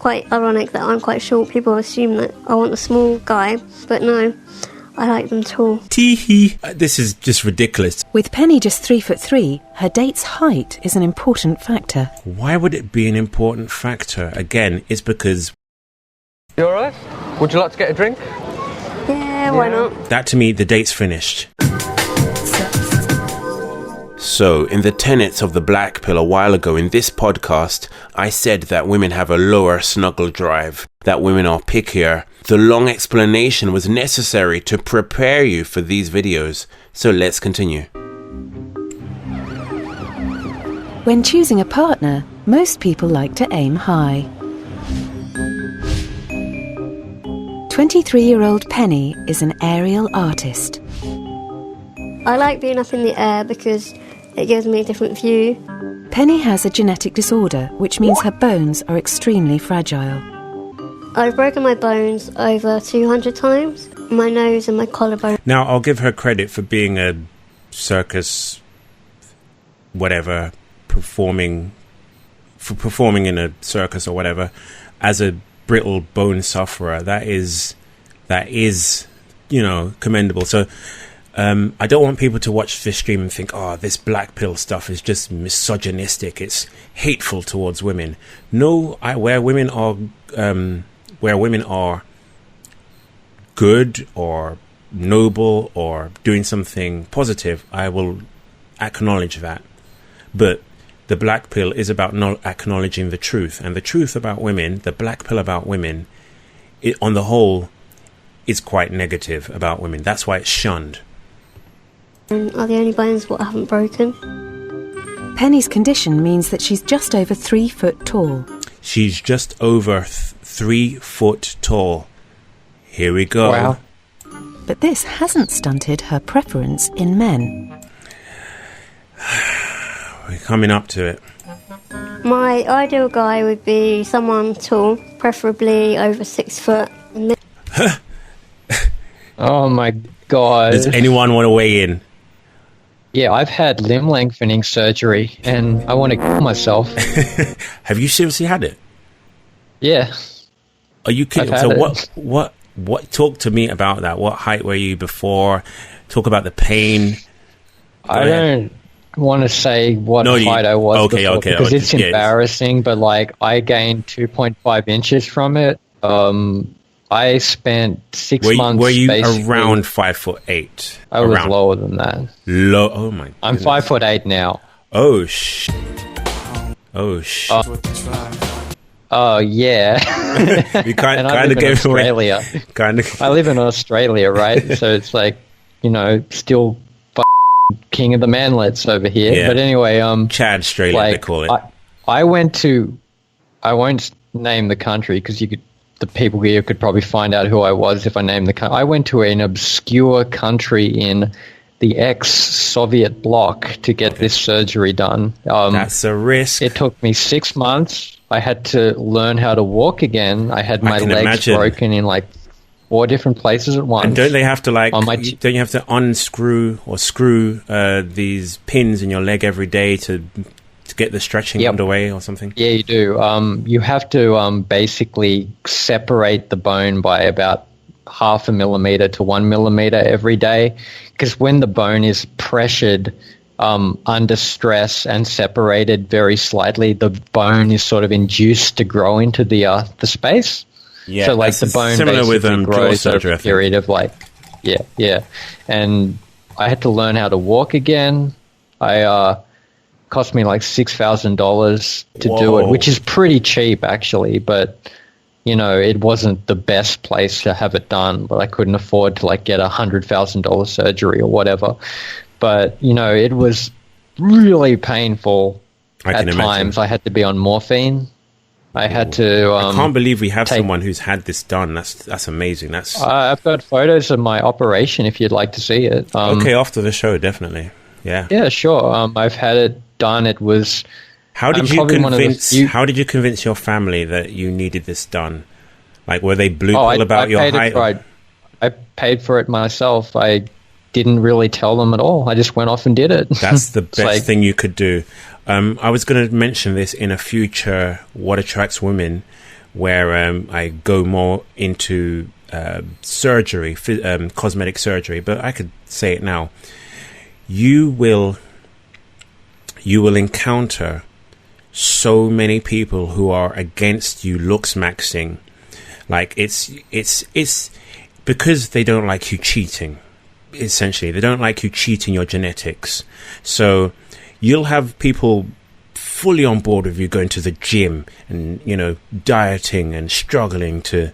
quite ironic that I'm quite short. People assume that I want a small guy, but no, I like them tall. Tee-hee. This is just ridiculous. With Penny just 3'3", her date's height is an important factor. Why would it be an important factor? Again, it's because... You alright? Would you like to get a drink? Yeah, why not? That to me, the date's finished. So, in the tenets of the black pill a while ago in this podcast, I said that women have a lower snuggle drive, that women are pickier. The long explanation was necessary to prepare you for these videos, so let's continue. When choosing a partner, most people like to aim high. 23-year-old Penny is an aerial artist. I like being up in the air because it gives me a different view. Penny has a genetic disorder, which means her bones are extremely fragile. I've broken my bones over 200 times, my nose and my collarbone. Now, I'll give her credit for being a circus, whatever, performing in a circus or whatever, as a brittle bone sufferer. That is, commendable. So, I don't want people to watch this stream and think, oh, this black pill stuff is just misogynistic. It's hateful towards women. No, where women are good or noble or doing something positive, I will acknowledge that. But the black pill is about not acknowledging the truth. And the truth about women, the black pill about women, on the whole, is quite negative about women. That's why it's shunned. And are the only bones what I haven't broken. Penny's condition means that she's just over 3 foot tall. She's just over 3 foot tall. Here we go. Wow. But this hasn't stunted her preference in men. We're coming up to it. My ideal guy would be someone tall, preferably over 6 foot. Oh my god. Does anyone want to weigh in? Yeah, I've had limb lengthening surgery and I want to kill myself. Have you seriously had it? Yeah. Are you kidding? So what talk to me about that? What height were you before? Talk about the pain. I don't want to say what height I was before because it's embarrassing, but like I gained 2.5 inches from it. I spent 6 months. Were you around 5'8"? I was lower than that. Low. Oh my. I'm 5'8" now. Oh sh. Oh sh. Oh yeah. You kind of gave Australia. I live in Australia, right? So it's like, still king of the manlets over here. Yeah. But anyway, Chad Australia, they call it. I went to. I won't name the country because the people here could probably find out who I was if I named the country. I went to an obscure country in the ex-Soviet bloc to get this surgery done. That's a risk. It took me 6 months. I had to learn how to walk again. I had my legs broken in like 4 different places at once. And don't they have to don't you have to unscrew or screw these pins in your leg every day to get the stretching underway or something? Yeah, you do. You have to basically separate the bone by about 0.5 millimeter to 1 millimeter every day, because when the bone is pressured under stress and separated very slightly, the bone is sort of induced to grow into the space. Yeah, so like the bone similar basically with grows over surgery, a period of like, yeah. And I had to learn how to walk again. Cost me like $6,000 to do it, which is pretty cheap actually, but it wasn't the best place to have it done, but I couldn't afford to like get $100,000 surgery or whatever. But it was really painful at times. I had to be on morphine. I had to I can't believe we have someone who's had this done. That's amazing. I've got photos of my operation if you'd like to see it. Okay, after the show, definitely. Yeah, sure. I've had it done. It was. How did you convince your family that you needed this done? Like, were they blue pill about your height? I paid for it myself. I didn't really tell them at all. I just went off and did it. That's the best thing you could do. I was going to mention this in a future What Attracts Women, where I go more into surgery, cosmetic surgery, but I could say it now. You will encounter so many people who are against you looksmaxxing. Like it's because they don't like you cheating. Essentially, they don't like you cheating your genetics. So you'll have people fully on board with you going to the gym and, you know, dieting and struggling to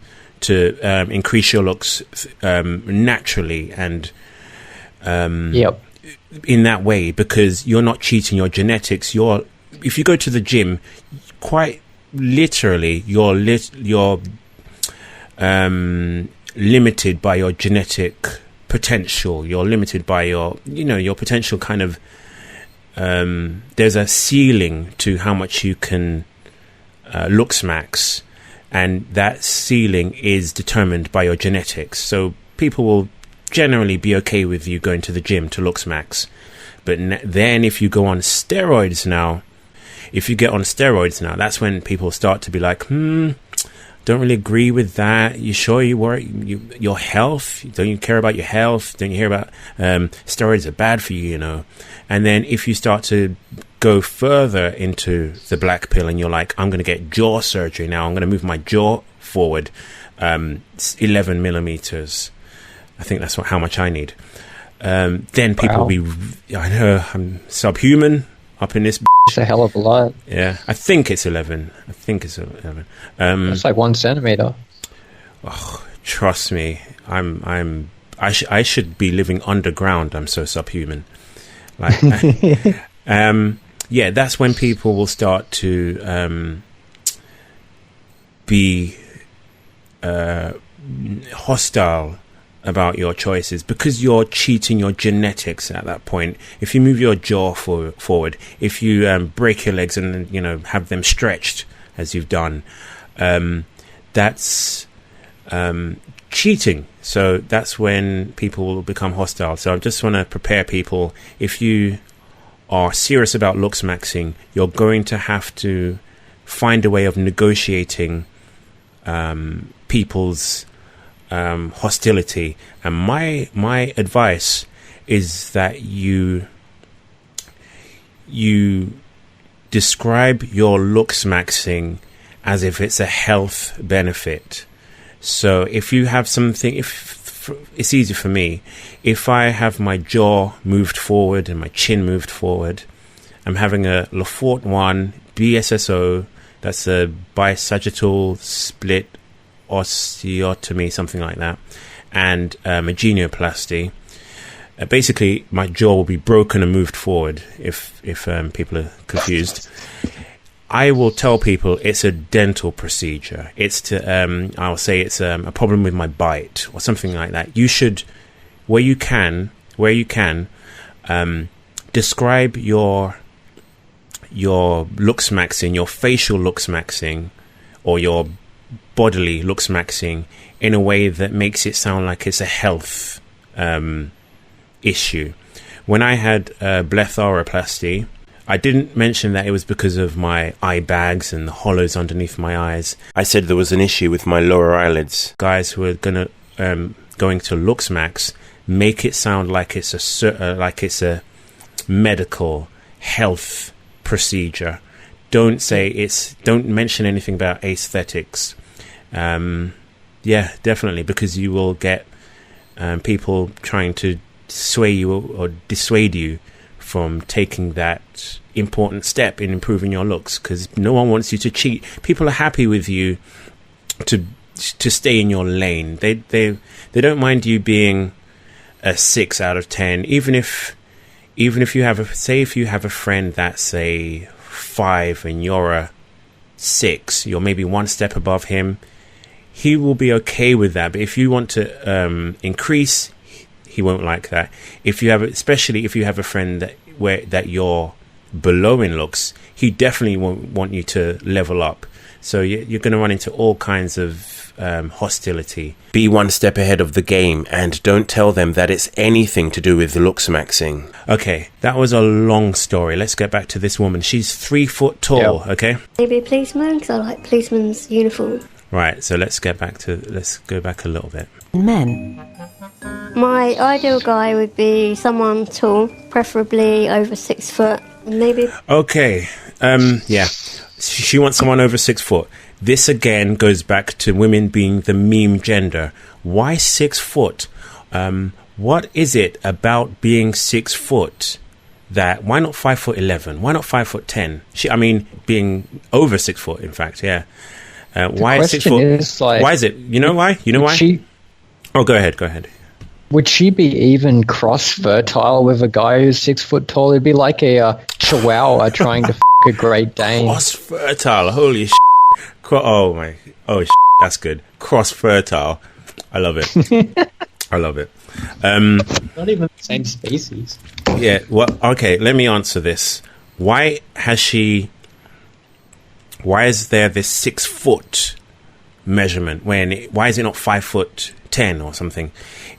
increase your looks naturally and in that way, because you're not cheating your genetics. If you go to the gym, quite literally, you're limited by your genetic potential. You're limited by your potential kind of. There's a ceiling to how much you can looksmaxx, and that ceiling is determined by your genetics. So people will generally be okay with you going to the gym to looksmaxx. But then if you go on steroids now, that's when people start to be like, don't really agree with that. You sure you worry your health? Don't you care about your health? Don't you hear about steroids are bad for you, you know? And then if you start to go further into the black pill and you're like, I'm going to get jaw surgery now. I'm going to move my jaw forward 11 millimeters. I think that's how much I need. Then people will be, I know, I'm subhuman up in this. It's a hell of a lot. Yeah, I think it's 11. It's like 1 centimeter. Oh, trust me, I should be living underground. I'm so subhuman. Like, yeah, that's when people will start to be hostile about your choices, because you're cheating your genetics at that point. If you move your jaw forward, if you break your legs and, you know, have them stretched as you've done, that's cheating. So that's when people will become hostile. So I just want to prepare people. If you are serious about looksmaxxing, you're going to have to find a way of negotiating people's hostility. And my advice is that you describe your looksmaxxing as if it's a health benefit. So if you have something, it's easy for me, if I have my jaw moved forward and my chin moved forward, I'm having a Lefort 1 BSSO, that's a bisagittal split osteotomy, something like that, and a genioplasty. Basically, my jaw will be broken and moved forward. If people are confused, I will tell people it's a dental procedure. It's to I'll say it's a problem with my bite or something like that. You should, where you can, describe your looksmaxxing, your facial looksmaxxing, or your bodily looksmaxxing in a way that makes it sound like it's a health issue. When I had blepharoplasty, I didn't mention that it was because of my eye bags and the hollows underneath my eyes. I said there was an issue with my lower eyelids. Guys who are going to looksmaxx, make it sound like it's a medical health procedure. Don't mention anything about aesthetics. Yeah, definitely, because you will get people trying to sway you or dissuade you from taking that important step in improving your looks, because no one wants you to cheat. People are happy with you to stay in your lane. They don't mind you being a 6 out of 10, even if you have if you have a friend that's a 5 and you're a 6, you're maybe one step above him, he will be okay with that. But if you want to increase, he won't like that. Especially if you have a friend that you're below in looks, he definitely won't want you to level up. So you're going to run into all kinds of hostility. Be one step ahead of the game, and don't tell them that it's anything to do with looksmaxxing. Okay, that was a long story. Let's get back to this woman. She's 3 foot tall. Yep. Okay. Maybe a policeman, because I like policeman's uniform. Right, so let's go back a little bit. Men. My ideal guy would be someone tall, preferably over 6 foot, maybe. Okay, yeah. She wants someone over 6 foot. This again goes back to women being the meme gender. Why 6 foot? What is it about being 6 foot that, why not 5'11"? Why not 5'10"? Being over 6 foot, in fact, yeah. Why 6 foot? Is, like, why is it? You know why? Oh, go ahead. Would she be even cross-fertile with a guy who's 6 foot tall? It'd be like a chihuahua trying to a Great Dane. Cross-fertile, holy shit. That's good. Cross-fertile. I love it. I love it. Not even the same species. Yeah, well, okay, let me answer this. Why is there this 6 foot measurement why is it not 5'10" or something?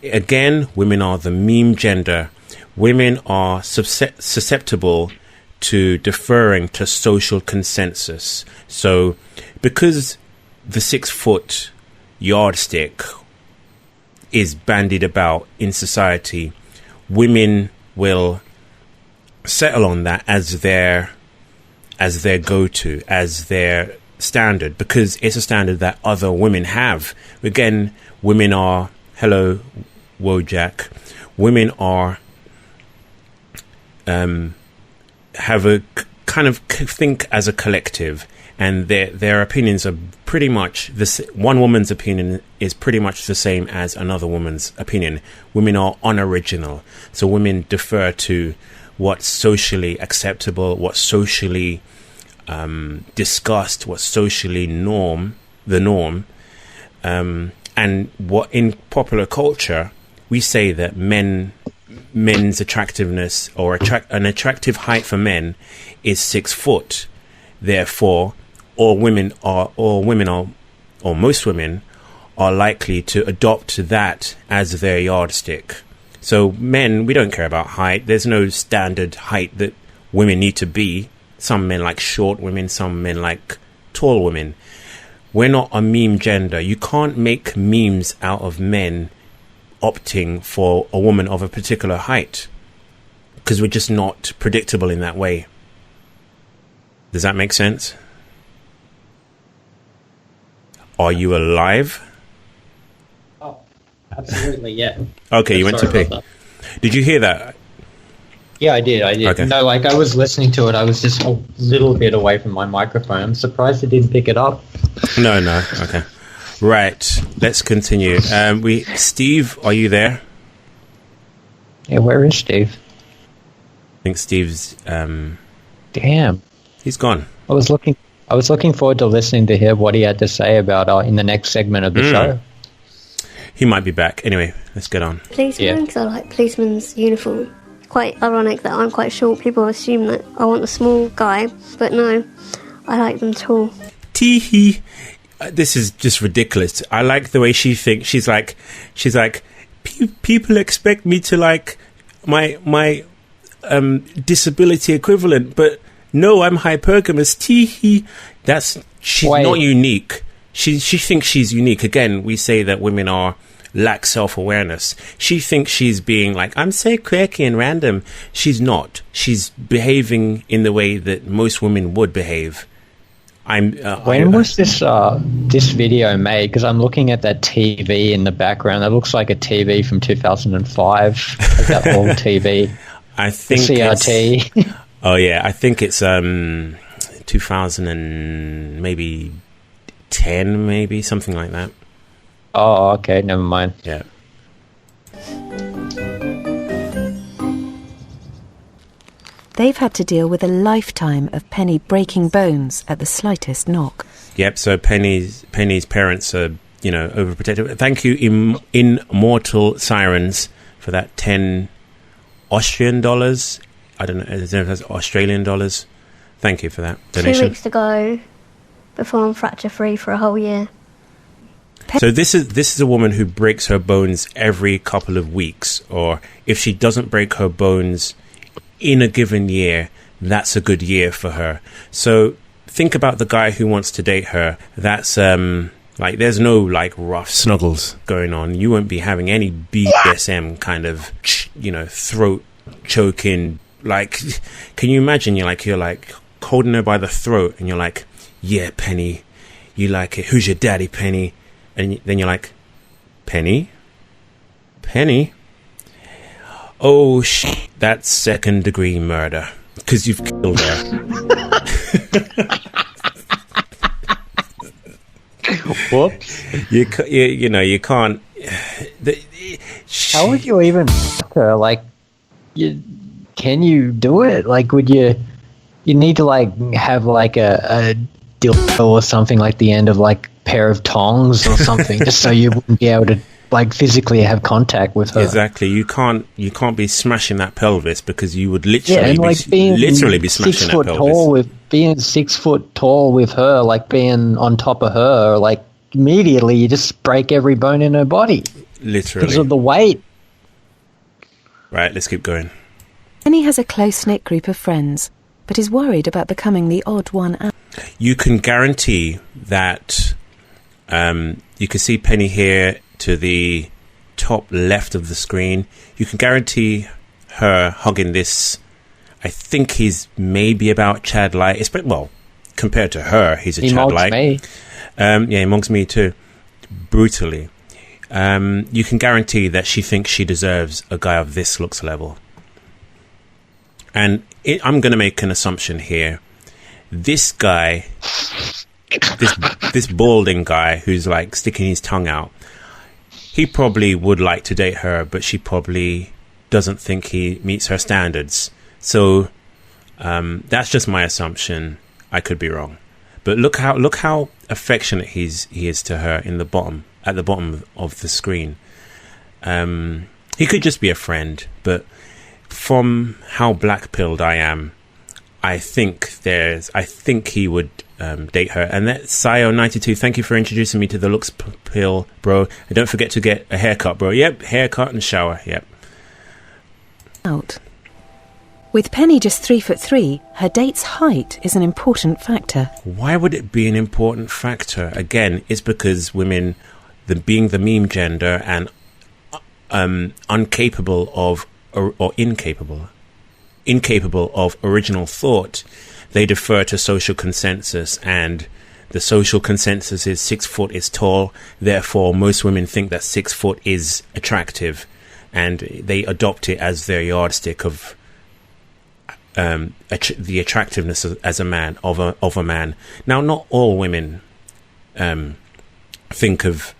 Again, women are the meme gender. Women are susceptible to deferring to social consensus. So because the 6 foot yardstick is bandied about in society, women will settle on that as their go-to, as their standard, because it's a standard that other women have. Again, women are, hello, Wojak, women are, have a kind of think as a collective, and their opinions are pretty much this. One woman's opinion is pretty much the same as another woman's opinion. Women are unoriginal, so women defer to what's socially acceptable, what's socially discussed, what's socially the norm, and what in popular culture we say that men's attractiveness or an attractive height for men is 6 foot. Therefore, most women are likely to adopt that as their yardstick. So men, we don't care about height. There's no standard height that women need to be. Some men like short women, some men like tall women. We're not a meme gender. You can't make memes out of men opting for a woman of a particular height, because we're just not predictable in that way. Does that make sense? Are you alive? Oh, absolutely, yeah. Okay, you went to pee. Did you hear that? Yeah, I did. Okay. No, like, I was listening to it. I was just a little bit away from my microphone. I'm surprised it didn't pick it up. No. Okay. Right. Let's continue. Steve, are you there? Yeah, where is Steve? I think Steve's... Damn. He's gone. I was looking forward to listening to hear what he had to say about in the next segment of the show. He might be back. Anyway, let's get on. Policeman, because I like policeman's uniform. Quite ironic that I'm quite short. People assume that I want a small guy, but no, I like them tall. Tee-hee. This is just ridiculous. I like the way she thinks. She's like, people expect me to like my disability equivalent, but no, I'm hypergamous. Tee-hee. She's not unique. She thinks she's unique. Again, we say that women lack self-awareness. She thinks she's being like, I'm so quirky and random. She's not. She's behaving in the way that most women would behave. When was this video made? Because I'm looking at that TV in the background. That looks like a TV from 2005. Like that old TV. I think the CRT. Oh yeah, I think it's 2000 and maybe 10, maybe something like that. Oh, okay, never mind. Yeah. They've had to deal with a lifetime of Penny breaking bones at the slightest knock. Yep, so Penny's parents are, overprotective. Thank you, Immortal Sirens, for that 10 Austrian dollars. I don't know if that's Australian dollars. Thank you for that donation. 2 weeks to go before I'm fracture-free for a whole year. So this is a woman who breaks her bones every couple of weeks, or if she doesn't break her bones in a given year, that's a good year for her. So think about the guy who wants to date her. That's Like, there's no, like, rough snuggles going on. You won't be having any BDSM kind of, you know, throat choking. Like, can you imagine you're like holding her by the throat and you're like, yeah, Penny, you like it. Who's your daddy, Penny? And then you're like, Penny? Oh, that's second-degree murder. Because you've killed her. Whoops. You know, you can't... How would you even her? Like, can you do it? Like, would you... You need to, like, have, like, a dildo or something, like the end of, like, pair of tongs or something, just so you wouldn't be able to, like, physically have contact with her. Exactly. You can't be smashing that pelvis, because you would literally be smashing that pelvis. Being 6 foot tall with her, like being on top of her, like immediately you just break every bone in her body. Literally. Because of the weight. Right, let's keep going. Penny has a close-knit group of friends, but is worried about becoming the odd one out. You can guarantee that you can see Penny here to the top left of the screen. You can guarantee her hugging this. I think he's maybe about Chad Light. Well, compared to her, he's a Chad Light. He mugs me too, brutally. You can guarantee that she thinks she deserves a guy of this looks level. And I'm going to make an assumption here. This guy, this balding guy who's like sticking his tongue out, he probably would like to date her, but she probably doesn't think he meets her standards. So that's just my assumption. I could be wrong, but look how affectionate he is to her at the bottom of the screen. He could just be a friend, but from how black-pilled I am, I think he would date her. And that Sio92, thank you for introducing me to the looks pill, bro. And don't forget to get a haircut, bro. Yep, haircut and shower. Yep. Out. With Penny just 3'3", her date's height is an important factor. Why would it be an important factor? Again, it's because women, being the meme gender and incapable of original thought, they defer to social consensus, and the social consensus is 6 foot is tall. Therefore, most women think that 6 foot is attractive, and they adopt it as their yardstick of the attractiveness of a man. Now, not all women think of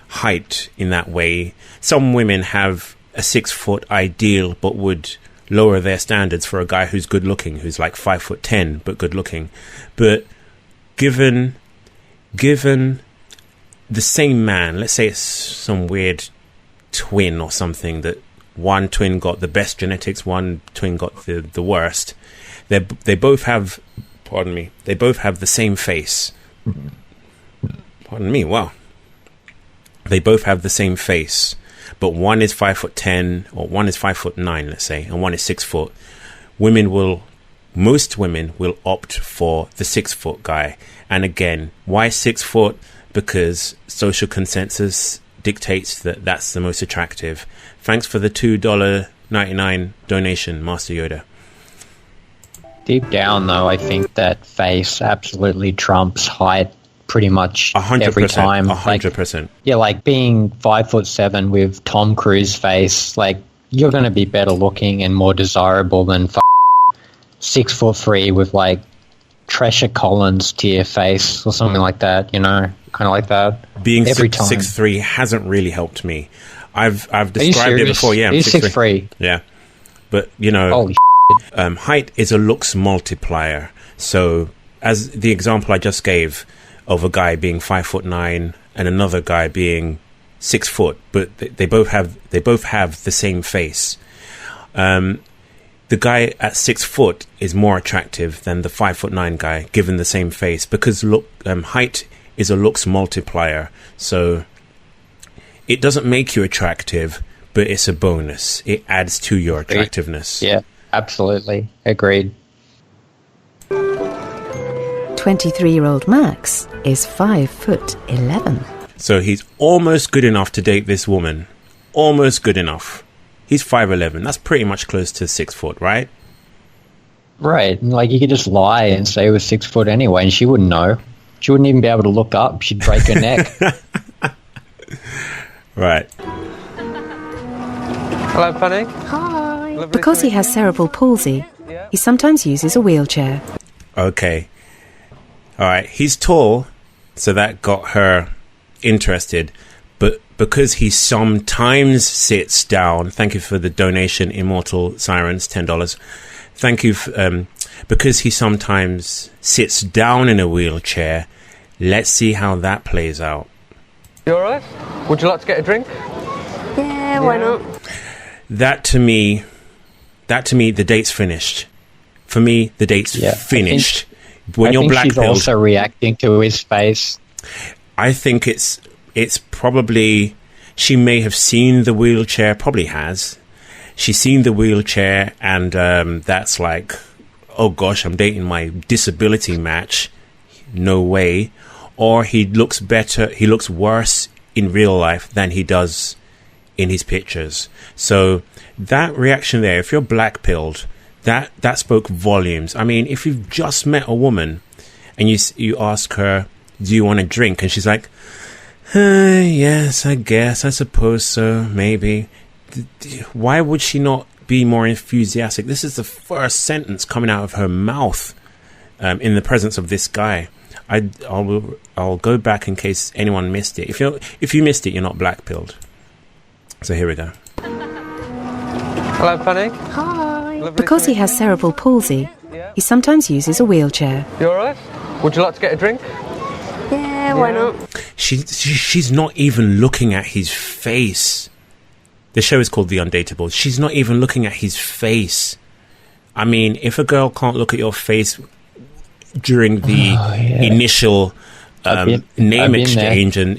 height in that way. Some women have a 6 foot ideal, but would lower their standards for a guy who's good looking, who's like 5'10", but good looking. But given the same man, let's say it's some weird twin or something, that one twin got the best genetics, one twin got the worst. They both have, they both have the same face. Wow. They both have the same face, but one is 5'10", or one is 5'9", let's say, and one is 6 foot. Most women will opt for the 6 foot guy. And again, why 6 foot? Because social consensus dictates that that's the most attractive. Thanks for the $2.99 donation, Master Yoda. Deep down, though, I think that face absolutely trumps height pretty much 100%, every time. 100%. Like, yeah, like being 5'7" with Tom Cruise face, like you're going to be better looking and more desirable than 6'3" with like Treasure Collins to your face or something like that, you know, kind of like that. Being 6'3" hasn't really helped me. I've described it before. Yeah, I'm 6'3". Yeah, but you know, holy height is a looks multiplier. So, as the example I just gave of a guy being 5'9" and another guy being 6 foot, but they both have the same face. The guy at 6 foot is more attractive than the 5'9" guy, given the same face, because height is a looks multiplier. So it doesn't make you attractive, but it's a bonus. It adds to your attractiveness. Yeah, absolutely. Agreed. 20 23-year-old Max is 5'11". So he's almost good enough to date this woman. Almost good enough. He's 5'11". That's pretty much close to 6 foot, right? Right. Like, you could just lie and say he was 6 foot anyway, and she wouldn't know. She wouldn't even be able to look up. She'd break her neck. Right. Hello, Penny. Hi. Lovely Because to he has cerebral palsy, he sometimes uses a wheelchair. Okay. All right. He's tall, so that got her interested. But because he sometimes sits down, thank you for the donation, Immortal Sirens, $10. Thank you. Because he sometimes sits down in a wheelchair, let's see how that plays out. You all right? Would you like to get a drink? Yeah, why not? That to me, the date's finished. For me, the date's finished. When you're black she's pilled, also reacting to his face. I think it's probably, she may have seen the wheelchair, probably has. She's seen the wheelchair, and that's like, oh gosh, I'm dating my disability match. No way. Or he looks worse in real life than he does in his pictures. So that reaction there, if you're black pilled, that spoke volumes. I mean, if you've just met a woman and you ask her, do you want a drink? And she's like, yes, I guess, I suppose so, maybe. Why would she not be more enthusiastic? This is the first sentence coming out of her mouth in the presence of this guy. I'll go back in case anyone missed it. If you missed it, you're not black pilled. So here we go. Hello, Penny. Hi. Lovely Because to he has cerebral palsy, he sometimes uses a wheelchair. You all right? Would you like to get a drink? Yeah, why not? She's not even looking at his face. The show is called The Undateable. She's not even looking at his face. I mean, if a girl can't look at your face during the initial name exchange, and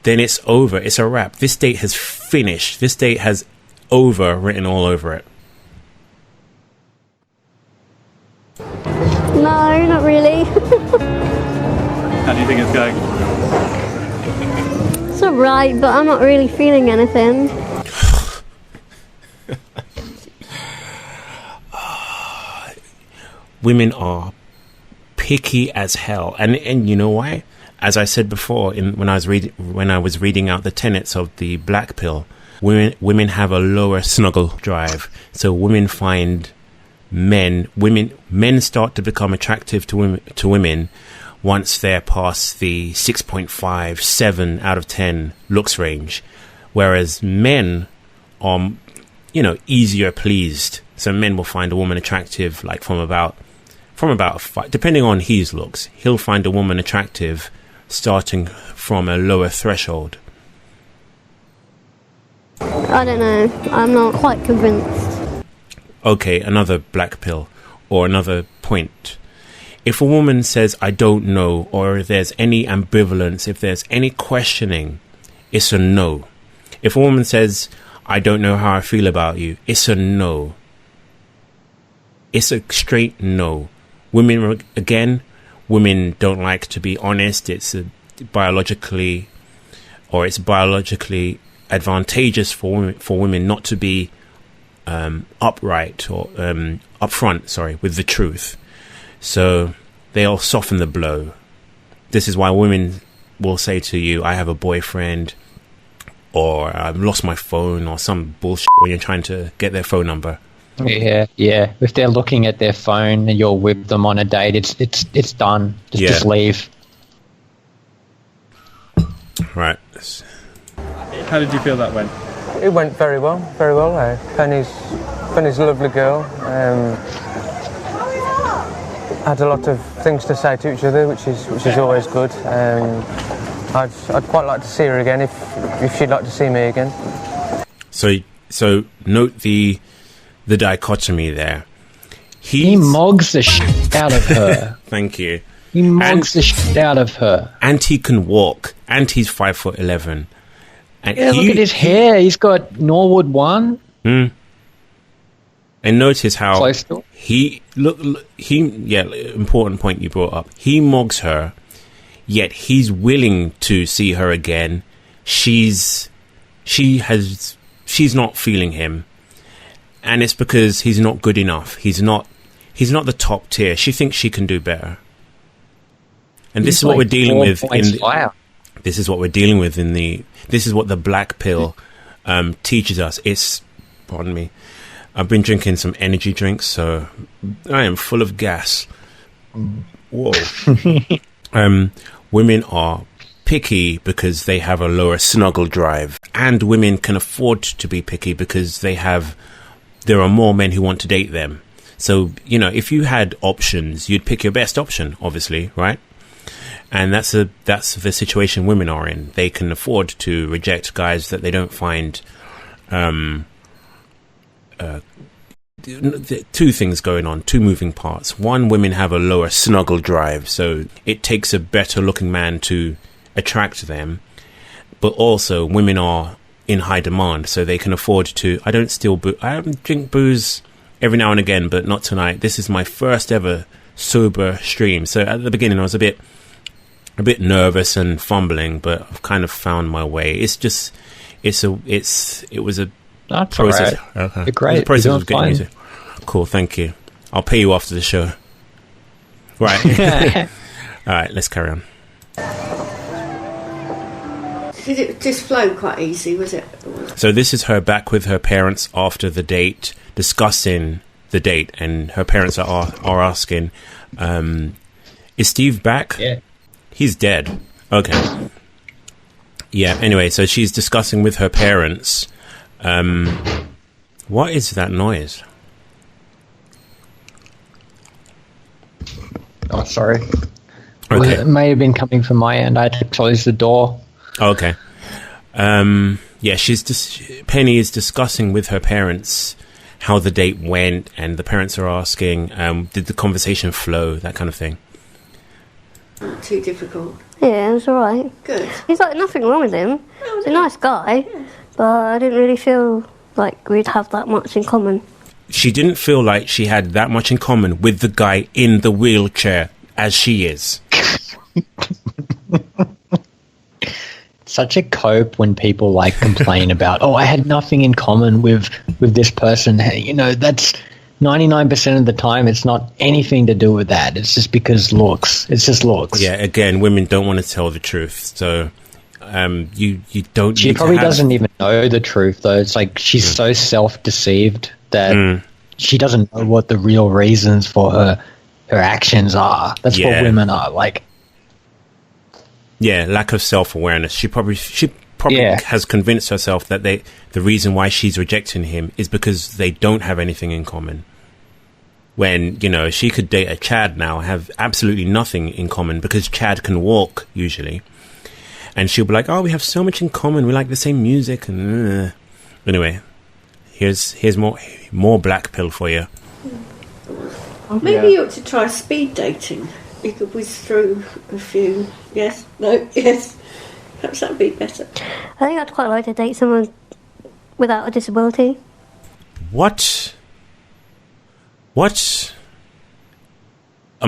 then it's over. It's a wrap. This date has finished. This date has over written all over it. No, not really. How do you think it's going? It's alright, but I'm not really feeling anything. Women are picky as hell, and you know why? As I said before, when I was reading out the tenets of the black pill, women have a lower snuggle drive, so women find men start to become attractive to women once they're past the 6.5, 7 out of 10 looks range, whereas men are easier pleased. So men will find a woman attractive like from about 5, depending on his looks. He'll find a woman attractive starting from a lower threshold. I don't know. I'm not quite convinced. Okay, another black pill or another point. If a woman says, I don't know, or if there's any ambivalence, if there's any questioning, it's a no. If a woman says, I don't know how I feel about you, it's a no. It's a straight no. Women don't like to be honest. It's biologically advantageous for women not to be upright or upfront, with the truth. So they'll soften the blow. This is why women will say to you, I have a boyfriend, or I've lost my phone, or some bullshit when you're trying to get their phone number. Yeah. If they're looking at their phone and you're with them on a date, it's done. Just leave. Right. How did you feel that went? It went very well, very well. Penny's a lovely girl. Had a lot of things to say to each other, which is always good. I'd quite like to see her again if she'd like to see me again. So note the dichotomy there. He mogs the shit out of her. Thank you. He mogs the shit out of her. And he can walk. And he's 5'11". And look at his hair. He's got Norwood 1. And notice how Close to important point you brought up. He mogs her, yet he's willing to see her again. She's not feeling him, and it's because he's not good enough. He's not the top tier. She thinks she can do better, and this is what we're dealing with. This is what we're dealing with this is what the black pill teaches us. Pardon me. I've been drinking some energy drinks, so I am full of gas. Whoa. Women are picky because they have a lower snuggle drive, and women can afford to be picky because there are more men who want to date them. So, if you had options, you'd pick your best option, obviously, right? And that's the situation women are in. They can afford to reject guys that they don't find. Two things going on, two moving parts. One, women have a lower snuggle drive, so it takes a better looking man to attract them. But also, women are in high demand, so they can afford to. I don't drink booze every now and again, but not tonight. This is my first ever sober stream, so at the beginning I was a bit nervous and fumbling, but I've kind of found my way. It was a That's process. All right. Okay. You're great. The process You're of getting used to. Cool, thank you. I'll pay you after the show. Right. All right, let's carry on. Did it just flow quite easy, was it? So this is her back with her parents after the date, discussing the date, and her parents are asking, is Steve back? Yeah. He's dead. Okay. Yeah, anyway, so she's discussing with her parents. What is that noise? Oh, sorry. Okay. It may have been coming from my end. I had to close the door. Okay. Yeah, Penny is discussing with her parents how the date went, and the parents are asking, did the conversation flow, that kind of thing. Not too difficult. Yeah, it was alright. Good. He's like nothing wrong with him. He's a nice guy, but I didn't really feel like we'd have that much in common. She didn't feel like she had that much in common with the guy in the wheelchair as she is. Such a cope when people like complain about, I had nothing in common with this person. That's 99% of the time. It's not anything to do with that. It's just because looks. It's just looks. Yeah, again, women don't want to tell the truth. So you don't. She probably doesn't even know the truth, though. It's like she's so self-deceived that she doesn't know what the real reasons for her actions are. That's what women are like. Yeah, lack of self-awareness. She probably has convinced herself that the reason why she's rejecting him is because they don't have anything in common. When, she could date a Chad now, have absolutely nothing in common because Chad can walk usually. And she'll be like, we have so much in common. We like the same music. And anyway, here's more black pill for you. Maybe you ought to try speed dating. You could whiz through a few. Yes, no, yes. Perhaps that would be better. I think I'd quite like to date someone without a disability. What? Am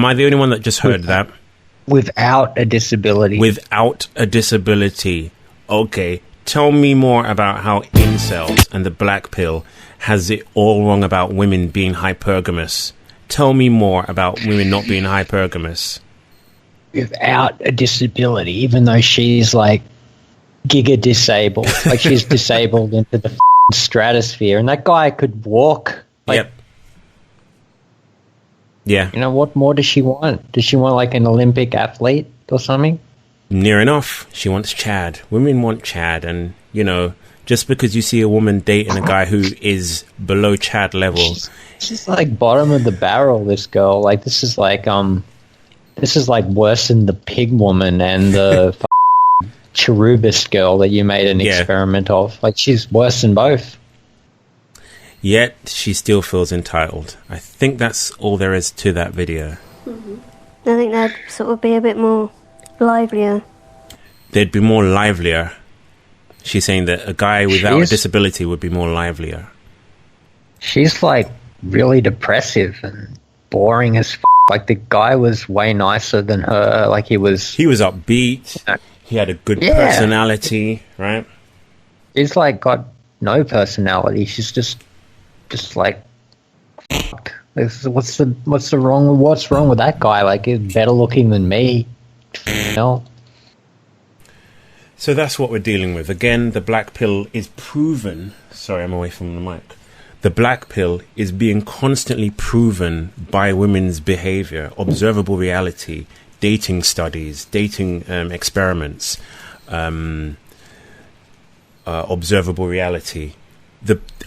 I the only one that just heard that? Without a disability. Without a disability. Okay. Tell me more about how incels and the black pill has it all wrong about women being hypergamous. Tell me more about women not being hypergamous. Without a disability, even though she's like giga disabled. Like she's disabled into the stratosphere. And that guy could walk. Yep. Yeah. What more does she want? Does she want like an Olympic athlete or something? Near enough. She wants Chad. Women want Chad. And, just because you see a woman dating a guy who is below Chad level. She's like bottom of the barrel, this girl. Like this is like worse than the pig woman and the cherubist girl that you made an experiment of. Like she's worse than both. Yet she still feels entitled. I think that's all there is to that video. Mm-hmm. I think that'd sort of be a bit more livelier. They'd be more livelier. She's saying that a guy without a disability would be more livelier. She's like really depressive and boring as like the guy was way nicer than her. Like he was upbeat. He had a good personality, right? He's like got no personality. She's just like, fuck. What's wrong with that guy? Like, he's better looking than me. You know? So that's what we're dealing with. Again, the black pill is proven. Sorry, I'm away from the mic. The black pill is being constantly proven by women's behavior, observable reality, dating studies, dating experiments, observable reality.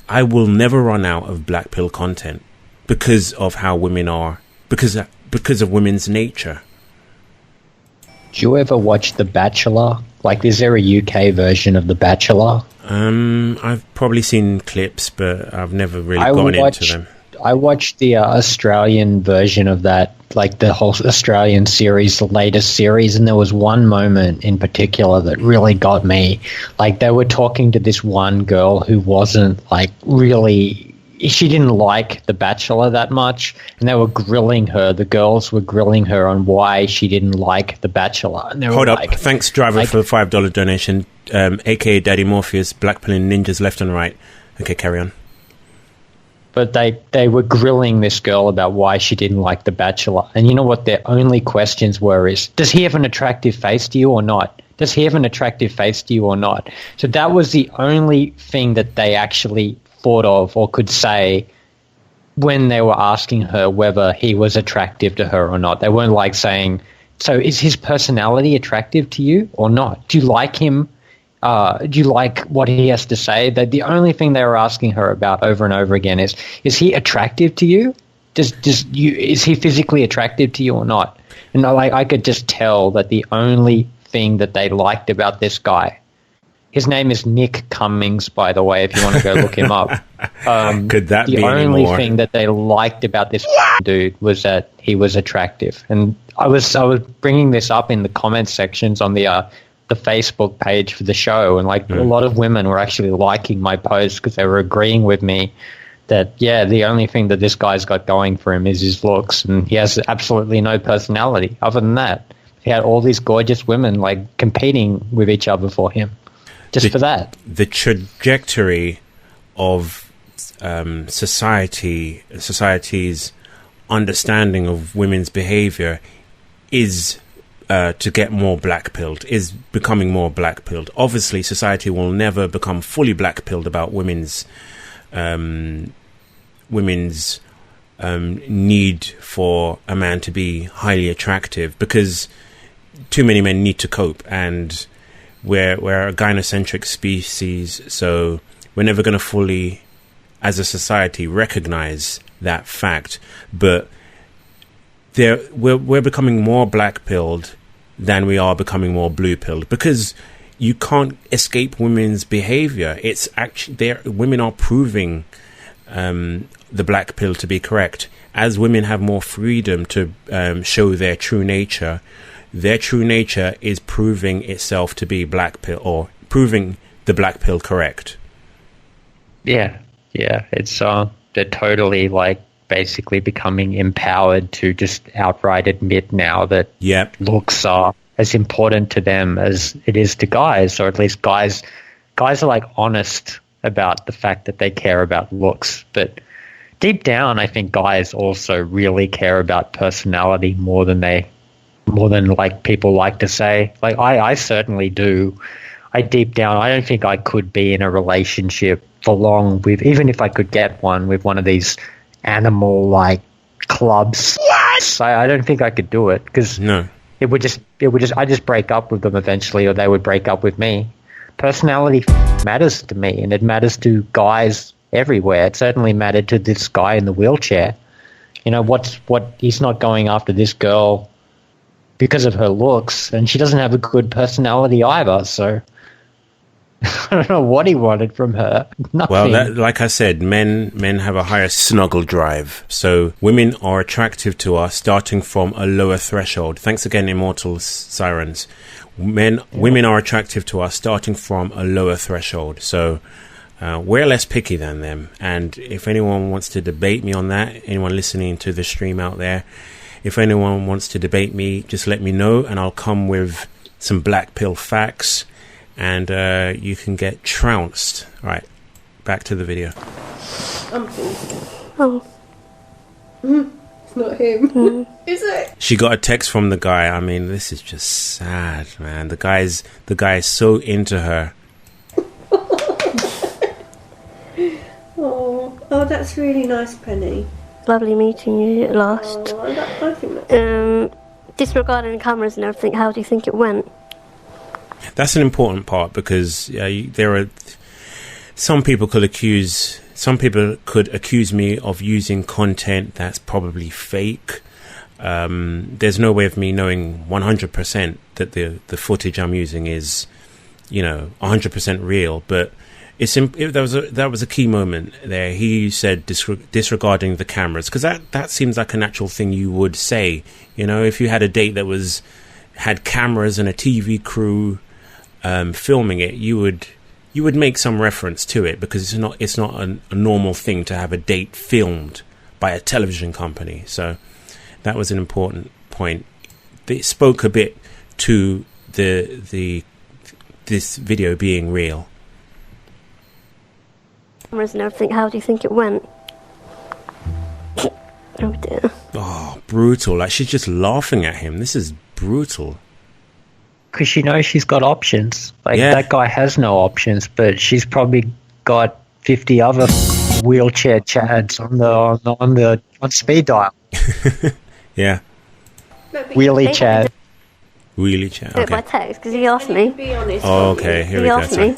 I will never run out of black pill content because of how women are, because of women's nature. Do you ever watch The Bachelor? Like, is there a UK version of The Bachelor? I've probably seen clips, but I've never really gotten into them. I watched the Australian version of that, like the whole Australian series, the latest series, and there was one moment in particular that really got me. Like, they were talking to this one girl who wasn't, like, really... She didn't like The Bachelor that much, and they were grilling her. The girls were grilling her on why she didn't like The Bachelor. And they Hold were up. Thanks, driver, for the $5 donation. A.K.A. Daddy Morpheus, black pilling ninjas left and right. Okay, carry on. But they were grilling this girl about why she didn't like The Bachelor. And you know what their only questions were is, does he have an attractive face to you or not? Does he have an attractive face to you or not? So that was the only thing that they actually thought of or could say when they were asking her whether he was attractive to her or not. They weren't like saying, so is his personality attractive to you or not? Do you like him? Do you like what he has to say? That the only thing they were asking her about over and over again is he attractive to you? Is he physically attractive to you or not? And I could just tell that the only thing that they liked about this guy, his name is Nick Cummings, by the way, if you want to go look him up. Could that be the only anymore? thing that they liked about this dude was that he was attractive. And I was bringing this up in the comment sections on the Facebook page for the show, and like a lot of women were actually liking my post because they were agreeing with me that the only thing that this guy's got going for him is his looks, and he has absolutely no personality other than that. He had all these gorgeous women like competing with each other for him for that. The trajectory of society's understanding of women's behavior is to get more black-pilled, is becoming more black-pilled. Obviously, society will never become fully black-pilled about women's need for a man to be highly attractive, because too many men need to cope, and we're a gynocentric species, so we're never going to fully, as a society, recognize that fact. But we're becoming more black-pilled than we are becoming more blue-pilled, because you can't escape women's behavior. It's actually women are proving the black pill to be correct. As women have more freedom to show their true nature is proving itself to be black pill, or proving the black pill correct. Yeah. It's they're totally like basically becoming empowered to just outright admit now that looks are as important to them as it is to guys, or at least guys are like honest about the fact that they care about looks. But deep down, I think guys also really care about personality more than like people like to say. Like I certainly do. Deep down, I don't think I could be in a relationship for long with, even if I could get one with one of these animal like clubs. I don't think I could do it, because it would just I just break up with them eventually, or they would break up with me. Personality matters to me, and it matters to guys everywhere. It certainly mattered to this guy in the wheelchair. You know, he's not going after this girl because of her looks, and she doesn't have a good personality either, so I don't know what he wanted from her. Nothing. Well, like I said, men have a higher snuggle drive. So women are attractive to us starting from a lower threshold. Thanks again, Immortal Sirens. Women are attractive to us starting from a lower threshold. So We're less picky than them. And if anyone wants to debate me on that, anyone listening to the stream out there, if anyone wants to debate me, just let me know and I'll come with some black pill facts and you can get trounced. All right, back to the video. Oh. It's not him. Is it? She got a text from the guy. I mean, this is just sad, man. The guy is so into her. Oh, that's really nice, Penny. Lovely meeting you at last. Oh, I think that. Disregarding the cameras and everything, how do you think it went? That's an important part because there are some people could accuse me of using content that's probably fake. There's no way of me knowing 100% that the footage I'm using is, 100% real. But that was a key moment there. He said disregarding the cameras, because that seems like a natural thing you would say. If you had a date that had cameras and a TV crew filming it, you would make some reference to it, because it's not a normal thing to have a date filmed by a television company. So that was an important point. It spoke a bit to this video being real. Cameras and everything, how do you think it went? Oh dear. Oh, brutal. Like, she's just laughing at him. This is brutal. Because she knows she's got options. That guy has no options, but she's probably got 50 other wheelchair chads on speed dial. Yeah. Wheelie chat. Wheelie chat. Okay. By text, because he asked me. Be honest, Oh, okay. Here we He go. asked me.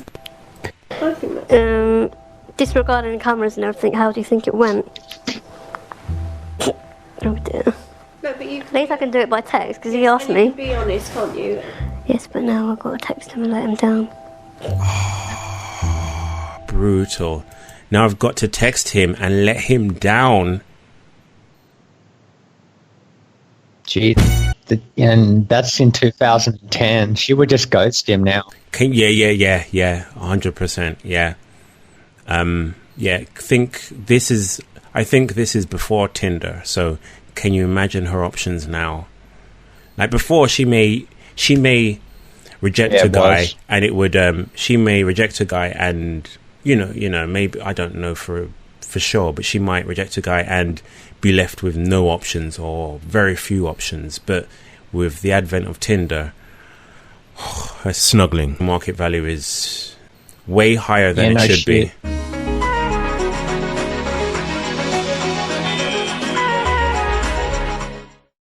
I think that. Disregarding the cameras and everything, how do you think it went? Oh dear. No, but you At least I can do it by text, because he asked me. be honest, can't you? Yes, but now I've got to text him and let him down. Brutal. Now I've got to text him and let him down. Gee, and that's in 2010. She would just ghost him now. Yeah. 100%. Yeah. Yeah. I think this is before Tinder. So can you imagine her options now? Like, before, she may reject a guy, and it would she may reject a guy, and maybe, I don't know for sure, but she might reject a guy and be left with no options or very few options. But with the advent of Tinder, her snuggling market value is way higher than it should be.